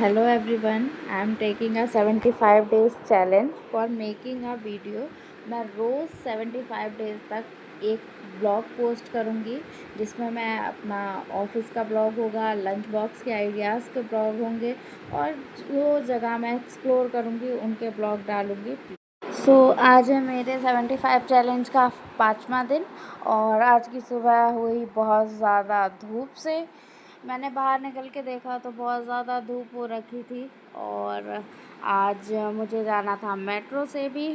Hello everyone, I am taking a 75 days challenge for making a video. मैं रोज़ 75 days तक एक blog post करूँगी जिसमें मैं अपना ऑफिस का ब्लॉग होगा, लंच बॉक्स के आइडियाज़ के ब्लॉग होंगे और जो जगह मैं एक्सप्लोर करूँगी उनके ब्लॉग डालूँगी। आज है मेरे 75 चैलेंज का 5वां दिन और आज की सुबह हुई बहुत ज़्यादा धूप से। मैंने बाहर निकल के देखा तो बहुत ज़्यादा धूप हो रखी थी और आज मुझे जाना था मेट्रो से भी।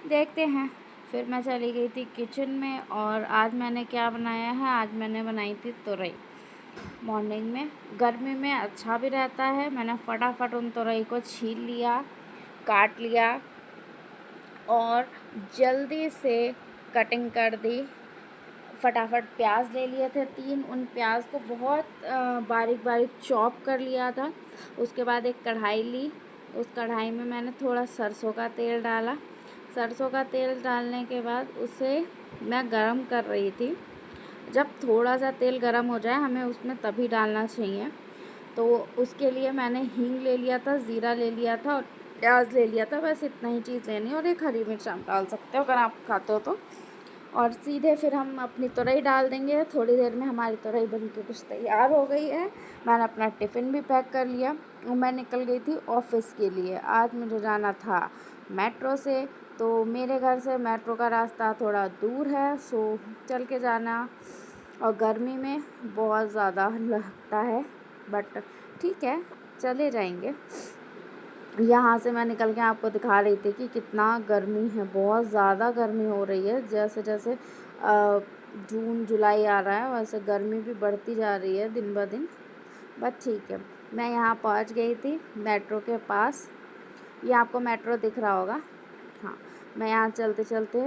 देखते हैं। फिर मैं चली गई थी किचन में और आज मैंने क्या बनाया है, आज मैंने बनाई थी तुरई। मॉर्निंग में गर्मी में अच्छा भी रहता है। मैंने फटाफट उन तुरई को छील लिया, काट लिया और जल्दी से कटिंग कर दी। फटाफट प्याज ले लिए थे 3, उन प्याज को बहुत बारीक बारीक चॉप कर लिया था। उसके बाद एक कढ़ाई ली, उस कढ़ाई में मैंने थोड़ा सरसों का तेल डाला। सरसों का तेल डालने के बाद उसे मैं गरम कर रही थी। जब थोड़ा सा तेल गरम हो जाए हमें उसमें तभी डालना चाहिए। तो उसके लिए मैंने हींग ले लिया था, ज़ीरा ले लिया था और प्याज ले लिया था। बस इतना ही चीज़ लेनी है और एक हरी मिर्च आप डाल सकते हो अगर आप खाते हो तो। और सीधे फिर हम अपनी तुरई डाल देंगे। थोड़ी देर में हमारी तुरई बन के कुछ तैयार हो गई है। मैंने अपना टिफ़िन भी पैक कर लिया और मैं निकल गई थी ऑफ़िस के लिए। आज मुझे जाना था मेट्रो से, तो मेरे घर से मेट्रो का रास्ता थोड़ा दूर है, सो चल के जाना और गर्मी में बहुत ज़्यादा लगता है, बट ठीक है, चले जाएंगे। यहाँ से मैं निकल के आपको दिखा रही थी कि कितना गर्मी है, बहुत ज़्यादा गर्मी हो रही है। जैसे जैसे जून जुलाई आ रहा है वैसे गर्मी भी बढ़ती जा रही है दिन ब दिन। बट ठीक है, मैं यहाँ पहुँच गई थी मेट्रो के पास। ये आपको मेट्रो दिख रहा होगा। हाँ, मैं यहाँ चलते चलते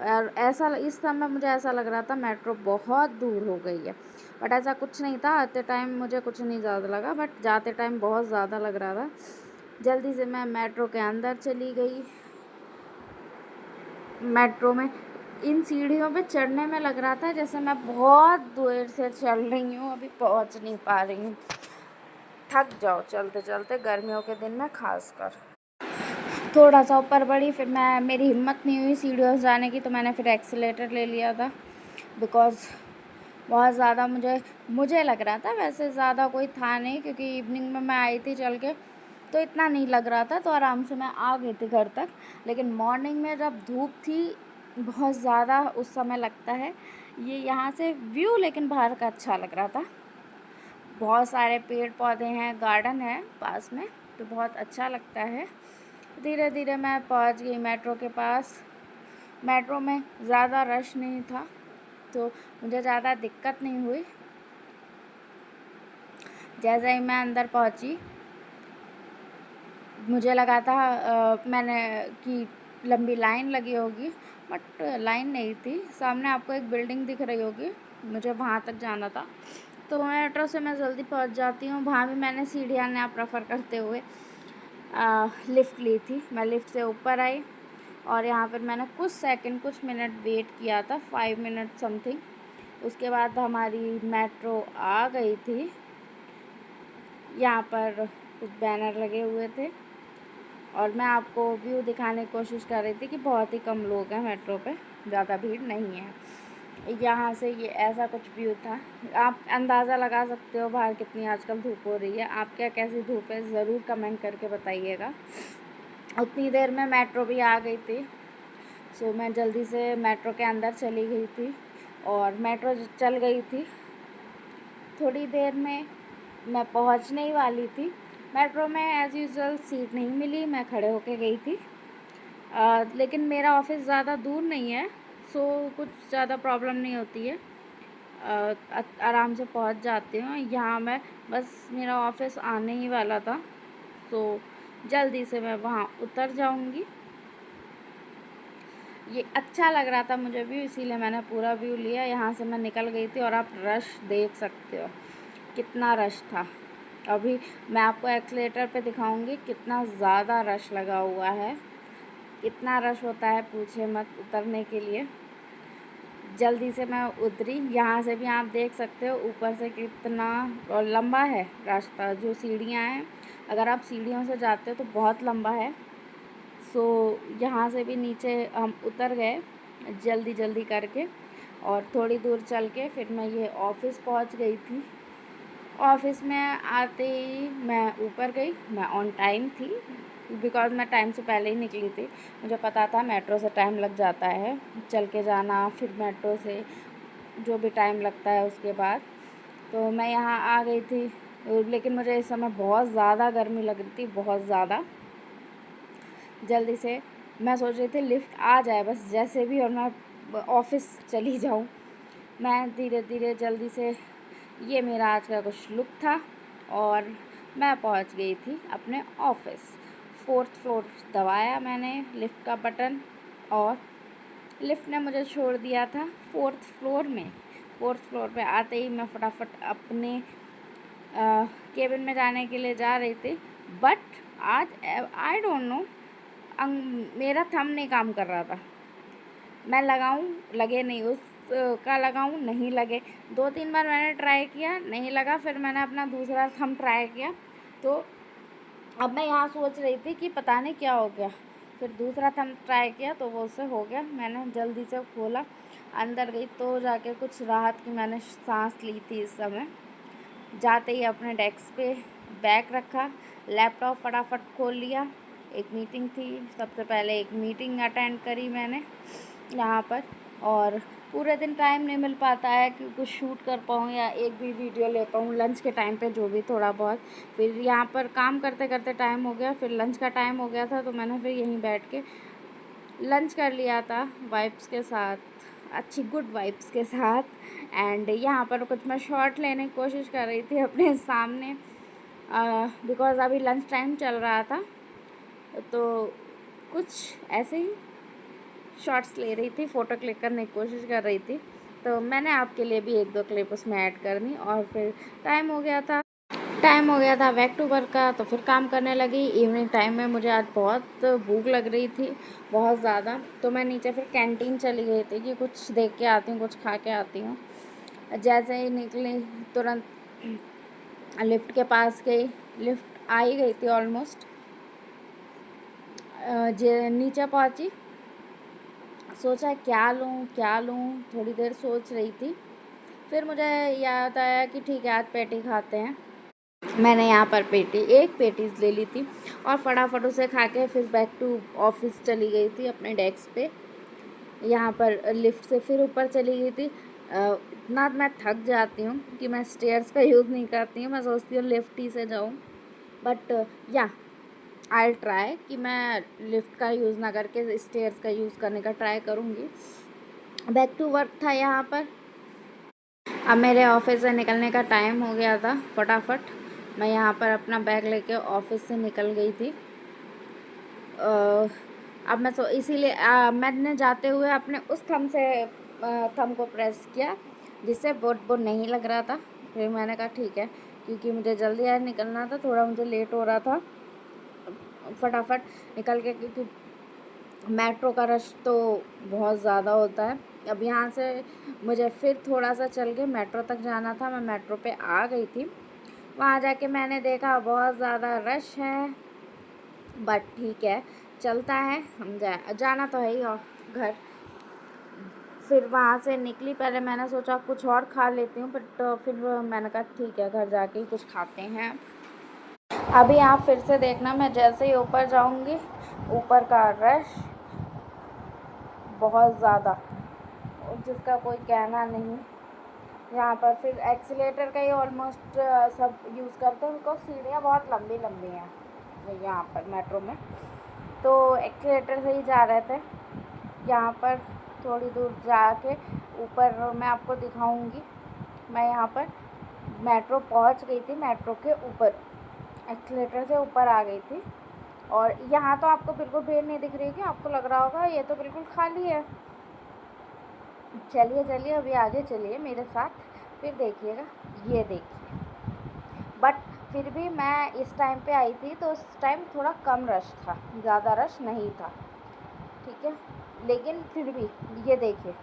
और ऐसा इस समय मुझे ऐसा लग रहा था मेट्रो बहुत दूर हो गई है, बट ऐसा कुछ नहीं था। आते टाइम मुझे कुछ नहीं ज़्यादा लगा, बट जाते टाइम बहुत ज़्यादा लग रहा था। जल्दी से मैं मेट्रो के अंदर चली गई। मेट्रो में इन सीढ़ियों पे चढ़ने में लग रहा था जैसे मैं बहुत देर से चल रही हूँ, अभी पहुँच नहीं पा रही हूँ। थक जाओ चलते चलते गर्मियों के दिन में खासकर। थोड़ा सा ऊपर बढ़ी, फिर मेरी हिम्मत नहीं हुई सीढ़ियों से जाने की, तो मैंने फिर एक्सीलेटर ले लिया था। बिकॉज़ बहुत ज़्यादा मुझे लग रहा था, वैसे ज़्यादा कोई था नहीं क्योंकि इवनिंग में मैं आई थी चल के, तो इतना नहीं लग रहा था, तो आराम से मैं आ गई थी घर तक। लेकिन मॉर्निंग में जब धूप थी बहुत ज़्यादा, उस समय लगता है ये यहाँ से व्यू लेकिन बाहर का अच्छा लग रहा था। बहुत सारे पेड़ पौधे हैं, गार्डन है पास में, तो बहुत अच्छा लगता है। धीरे धीरे मैं पहुंच गई मेट्रो के पास। मेट्रो में ज़्यादा रश नहीं था तो मुझे ज़्यादा दिक्कत नहीं हुई। जैसे ही मैं अंदर पहुंची मुझे लगा था मैंने कि लंबी लाइन लगी होगी, बट लाइन नहीं थी। सामने आपको एक बिल्डिंग दिख रही होगी, मुझे वहाँ तक जाना था, तो मेट्रो से मैं जल्दी पहुँच जाती हूँ। वहाँ भी मैंने सीढ़ियाँ ना प्रेफर करते हुए लिफ़्ट ली थी। मैं लिफ़्ट से ऊपर आई और यहाँ पर मैंने कुछ मिनट वेट किया था, 5 मिनट समथिंग। उसके बाद हमारी मेट्रो आ गई थी। यहाँ पर कुछ बैनर लगे हुए थे और मैं आपको व्यू दिखाने की कोशिश कर रही थी कि बहुत ही कम लोग हैं मेट्रो पे, ज़्यादा भीड़ नहीं है। यहाँ से ये ऐसा कुछ व्यू था। आप अंदाज़ा लगा सकते हो बाहर कितनी आजकल धूप हो रही है। आप क्या कैसी धूप है ज़रूर कमेंट करके बताइएगा। उतनी देर में मेट्रो भी आ गई थी, सो मैं जल्दी से मेट्रो के अंदर चली गई थी और मेट्रो चल गई थी। थोड़ी देर में मैं पहुंचने ही वाली थी। मेट्रो में एज़ यूजुअल सीट नहीं मिली, मैं खड़े होके गई थी। लेकिन मेरा ऑफ़िस ज़्यादा दूर नहीं है, सो कुछ ज़्यादा प्रॉब्लम नहीं होती है। आराम से पहुंच जाती हूँ। यहाँ मैं बस मेरा ऑफ़िस आने ही वाला था, सो जल्दी से मैं वहाँ उतर जाऊँगी। ये अच्छा लग रहा था मुझे व्यू, इसीलिए मैंने पूरा व्यू लिया। यहाँ से मैं निकल गई थी और आप रश देख सकते हो कितना रश था। अभी मैं आपको एक्सीलेटर पे दिखाऊंगी कितना ज़्यादा रश लगा हुआ है। इतना रश होता है पूछे मत उतरने के लिए। जल्दी से मैं उतरी। यहाँ से भी आप देख सकते हो ऊपर से कितना लंबा है रास्ता, जो सीढ़ियाँ हैं, अगर आप सीढ़ियों से जाते हो तो बहुत लंबा है। सो यहाँ से भी नीचे हम उतर गए जल्दी जल्दी करके, और थोड़ी दूर चल के फिर मैं ये ऑफ़िस पहुँच गई थी। ऑफ़िस में आते ही मैं ऊपर गई। मैं ऑन टाइम थी, बिकॉज़ मैं टाइम से पहले ही निकली थी। मुझे पता था मेट्रो से टाइम लग जाता है, चल के जाना, फिर मेट्रो से जो भी टाइम लगता है उसके बाद। तो मैं यहाँ आ गई थी, लेकिन मुझे इस समय बहुत ज़्यादा गर्मी लग रही थी, बहुत ज़्यादा। जल्दी से मैं सोच रही थी लिफ्ट आ जाए बस जैसे भी, और मैं ऑफ़िस चली जाऊँ। मैं धीरे धीरे जल्दी से, ये मेरा आज का कुछ लुक था, और मैं पहुंच गई थी अपने ऑफ़िस। 4th फ्लोर दबाया मैंने लिफ्ट का बटन, और लिफ्ट ने मुझे छोड़ दिया था 4th फ्लोर में। 4th फ्लोर पे आते ही मैं फटाफट अपने केबिन में जाने के लिए जा रही थी। बट आज आई डोंट नो, मेरा थंब नहीं काम कर रहा था। मैं लगाऊं, लगे नहीं, का लगाऊं, नहीं लगे। 2-3 बार मैंने ट्राई किया, नहीं लगा। फिर मैंने अपना दूसरा थंब ट्राई किया, तो अब मैं यहाँ सोच रही थी कि पता नहीं क्या हो गया। फिर दूसरा थंब ट्राई किया तो वो उससे हो गया। मैंने जल्दी से खोला, अंदर गई तो जाके कुछ राहत की मैंने सांस ली थी। इस समय जाते ही अपने डेस्क पे बैग रखा, लैपटॉप फटाफट खोल लिया। एक मीटिंग थी, सबसे पहले एक मीटिंग अटेंड करी मैंने यहाँ पर। और पूरे दिन टाइम नहीं मिल पाता है कि कुछ शूट कर पाऊँ या एक भी वीडियो ले पाऊँ लंच के टाइम पे, जो भी थोड़ा बहुत। फिर यहाँ पर काम करते करते टाइम हो गया, फिर लंच का टाइम हो गया था, तो मैंने फिर यहीं बैठ के लंच कर लिया था वाइब्स के साथ, अच्छी गुड वाइब्स के साथ। एंड यहाँ पर कुछ मैं शॉट लेने की कोशिश कर रही थी अपने सामने, बिकॉज़ अभी लंच टाइम चल रहा था, तो कुछ ऐसे ही शॉट्स ले रही थी, फ़ोटो क्लिक करने की कोशिश कर रही थी। तो मैंने आपके लिए भी 1-2 क्लिप उसमें ऐड कर दी, और फिर टाइम हो गया था बैक टू वर्क का, तो फिर काम करने लगी। इवनिंग टाइम में मुझे आज बहुत भूख लग रही थी, बहुत ज़्यादा। तो मैं नीचे फिर कैंटीन चली गई थी कि कुछ देख के आती हूँ, कुछ खा के आती हूँ। जैसे ही निकली तुरंत लिफ्ट के पास गई, लिफ्ट आ ही गई थी ऑलमोस्ट। नीचे पहुँची, सोचा क्या लूँ, थोड़ी देर सोच रही थी। फिर मुझे याद आया कि ठीक है आज पेटी खाते हैं। मैंने यहाँ पर एक पेटीज़ ले ली थी, और फटाफट उसे खा के फिर बैक टू ऑफिस चली गई थी अपने डेस्क पे। यहाँ पर लिफ्ट से फिर ऊपर चली गई थी। इतना मैं थक जाती हूँ कि मैं स्टेयर्स का यूज़ नहीं करती हूँ, मैं सोचती हूँ लिफ्ट ही से जाऊँ। बट या आई ट्राई कि मैं लिफ्ट का यूज़ ना करके स्टेयर्स का यूज़ करने का ट्राई करूँगी। बैक टू वर्क था यहाँ पर। अब मेरे ऑफिस से निकलने का टाइम हो गया था। फटाफट मैं यहाँ पर अपना बैग लेके ऑफिस से निकल गई थी। अब मैं इसीलिए मैंने जाते हुए अपने उस थंब को प्रेस किया जिससे बोर्ड नहीं लग रहा था। फिर मैंने कहा ठीक है, क्योंकि मुझे जल्दी यार निकलना था, थोड़ा मुझे लेट हो रहा था। फटाफट निकल के, क्योंकि मेट्रो का रश तो बहुत ज़्यादा होता है। अब यहाँ से मुझे फिर थोड़ा सा चल के मेट्रो तक जाना था। मैं मेट्रो पे आ गई थी। वहाँ जाके मैंने देखा बहुत ज़्यादा रश है, बट ठीक है चलता है, हम जाना तो है ही घर। फिर वहाँ से निकली, पहले मैंने सोचा कुछ और खा लेती हूँ, बट फिर मैंने कहा ठीक है घर जाके ही कुछ खाते हैं। अभी आप फिर से देखना, मैं जैसे ही ऊपर जाऊँगी, ऊपर का रश बहुत ज़्यादा, जिसका कोई कहना नहीं। यहाँ पर फिर एक्सीलेटर का ही ऑलमोस्ट सब यूज़ करते हैं, उनको सीढ़ियाँ बहुत लंबी लंबी हैं यहाँ पर मेट्रो में, तो एक्सीलेटर से ही जा रहे थे। यहाँ पर थोड़ी दूर जाके ऊपर मैं आपको दिखाऊंगी। मैं यहाँ पर मेट्रो पहुँच गई थी, मेट्रो के ऊपर एक्सीलेटर से ऊपर आ गई थी। और यहाँ तो आपको बिल्कुल भीड़ नहीं दिख रही, कि आपको लग रहा होगा ये तो बिल्कुल खाली है। चलिए चलिए अभी आगे चलिए मेरे साथ, फिर देखिएगा, ये देखिए। बट फिर भी मैं इस टाइम पे आई थी तो उस टाइम थोड़ा कम रश था, ज़्यादा रश नहीं था, ठीक है। लेकिन फिर भी ये देखिए,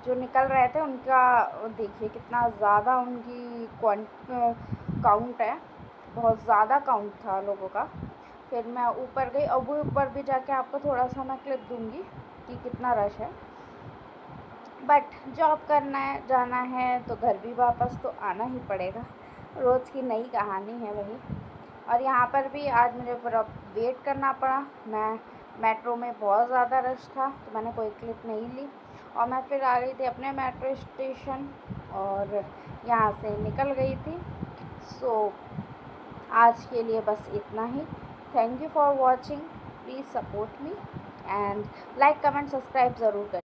जो निकल रहे थे उनका देखिए कितना ज़्यादा उनकी काउंट है, बहुत ज़्यादा काउंट था लोगों का। फिर मैं ऊपर गई, और वो ऊपर भी जाके आपको थोड़ा सा मैं क्लिप दूँगी कि कितना रश है। बट जॉब करना है, जाना है, तो घर भी वापस तो आना ही पड़ेगा, रोज़ की नई कहानी है वही। और यहाँ पर भी आज मुझे पूरा वेट करना पड़ा। मैं मेट्रो में बहुत ज़्यादा रश था, तो मैंने कोई क्लिप नहीं ली, और मैं फिर आ गई थी अपने मेट्रो स्टेशन और यहाँ से निकल गई थी। सो आज के लिए बस इतना ही। Thank you for watching, please support me and like comment subscribe ज़रूर करें।